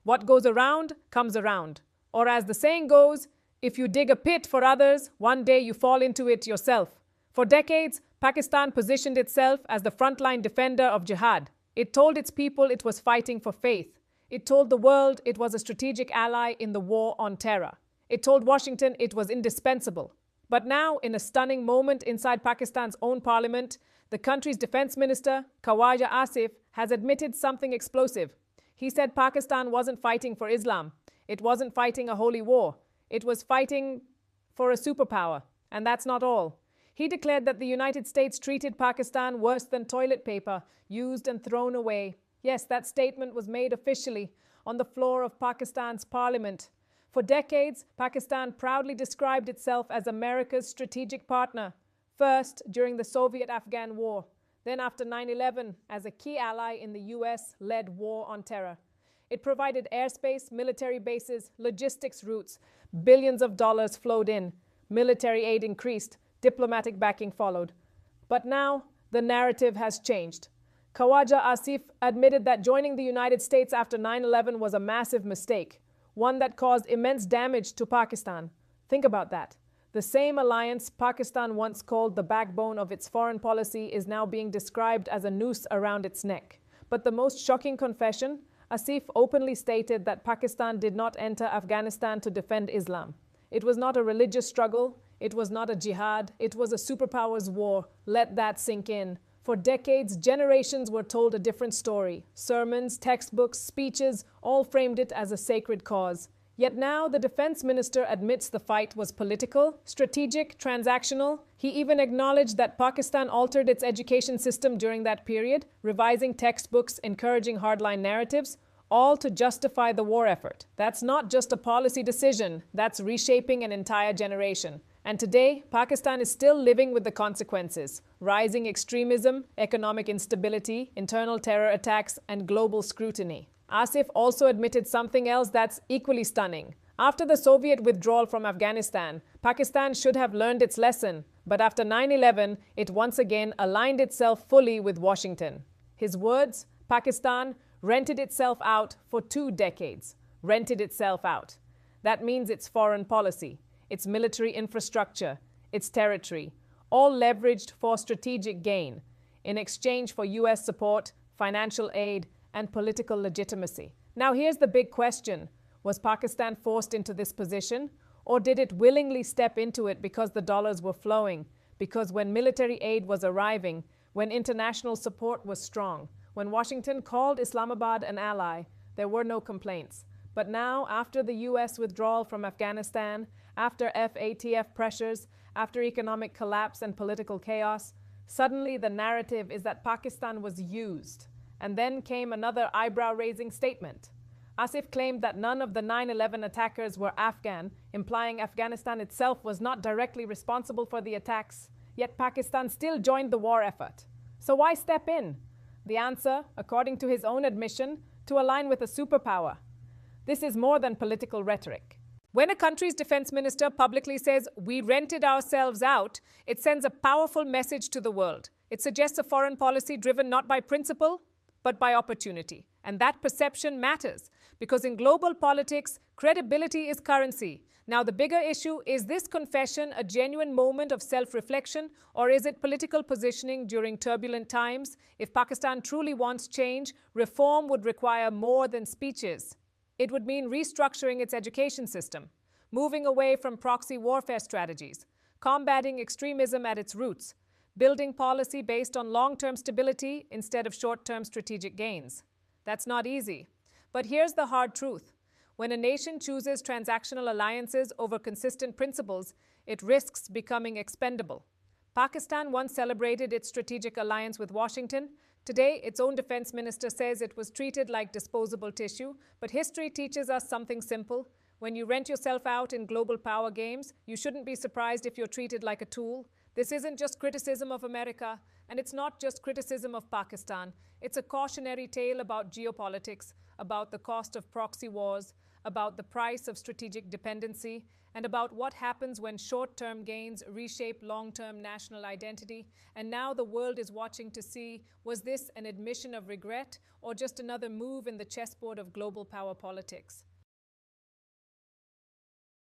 What goes around comes around. Or as the saying goes, if you dig a pit for others, one day you fall into it yourself. For decades, Pakistan positioned itself as the frontline defender of jihad. It told its people it was fighting for faith. It told the world it was a strategic ally in the war on terror. It told Washington it was indispensable. But now, in a stunning moment inside Pakistan's own parliament, the country's defense minister, Khawaja Asif, has admitted something explosive. He said Pakistan wasn't fighting for Islam. It wasn't fighting a holy war. It was fighting for a superpower. And that's not all. He declared that the United States treated Pakistan worse than toilet paper, used and thrown away. Yes, that statement was made officially on the floor of Pakistan's parliament. For decades, Pakistan proudly described itself as America's strategic partner, first during the Soviet-Afghan War, then after 9/11 as a key ally in the US-led war on terror. It provided airspace, military bases, logistics routes. Billions of dollars flowed in. Military aid increased. Diplomatic backing followed. But now, the narrative has changed. Khawaja Asif admitted that joining the United States after 9/11 was a massive mistake, one that caused immense damage to Pakistan. Think about that. The same alliance Pakistan once called the backbone of its foreign policy is now being described as a noose around its neck. But the most shocking confession, Asif openly stated that Pakistan did not enter Afghanistan to defend Islam. It was not a religious struggle. It was not a jihad. It was a superpowers war. Let that sink in. For decades, generations were told a different story. Sermons, textbooks, speeches, all framed it as a sacred cause. Yet now the defense minister admits the fight was political, strategic, transactional. He even acknowledged that Pakistan altered its education system during that period, revising textbooks, encouraging hardline narratives, all to justify the war effort. That's not just a policy decision, that's reshaping an entire generation. And today, Pakistan is still living with the consequences: rising extremism, economic instability, internal terror attacks, and global scrutiny. Asif also admitted something else that's equally stunning. After the Soviet withdrawal from Afghanistan, Pakistan should have learned its lesson, but after 9/11, it once again aligned itself fully with Washington. His words, Pakistan rented itself out for 2 decades. Rented itself out. That means its foreign policy, its military infrastructure, its territory, all leveraged for strategic gain, in exchange for US support, financial aid, and political legitimacy. Now here's the big question. Was Pakistan forced into this position, or did it willingly step into it because the dollars were flowing, because when military aid was arriving, when international support was strong, when Washington called Islamabad an ally, there were no complaints. But now, after the US withdrawal from Afghanistan, after FATF pressures, after economic collapse and political chaos, suddenly the narrative is that Pakistan was used. And then came another eyebrow-raising statement. Asif claimed that none of the 9/11 attackers were Afghan, implying Afghanistan itself was not directly responsible for the attacks, yet Pakistan still joined the war effort. So why step in? The answer, according to his own admission, to align with a superpower. This is more than political rhetoric. When a country's defense minister publicly says, "We rented ourselves out," it sends a powerful message to the world. It suggests a foreign policy driven not by principle, but by opportunity. And that perception matters, because in global politics, credibility is currency. Now, the bigger issue, is this confession a genuine moment of self-reflection, or is it political positioning during turbulent times? If Pakistan truly wants change, reform would require more than speeches. It would mean restructuring its education system, moving away from proxy warfare strategies, combating extremism at its roots, building policy based on long-term stability instead of short-term strategic gains. That's not easy. But here's the hard truth. When a nation chooses transactional alliances over consistent principles, it risks becoming expendable. Pakistan once celebrated its strategic alliance with Washington. Today, its own defense minister says it was treated like disposable tissue. But history teaches us something simple. When you rent yourself out in global power games, you shouldn't be surprised if you're treated like a tool. This isn't just criticism of America, and it's not just criticism of Pakistan. It's a cautionary tale about geopolitics, about the cost of proxy wars, about the price of strategic dependency, and about what happens when short-term gains reshape long-term national identity. And now the world is watching to see, was this an admission of regret or just another move in the chessboard of global power politics?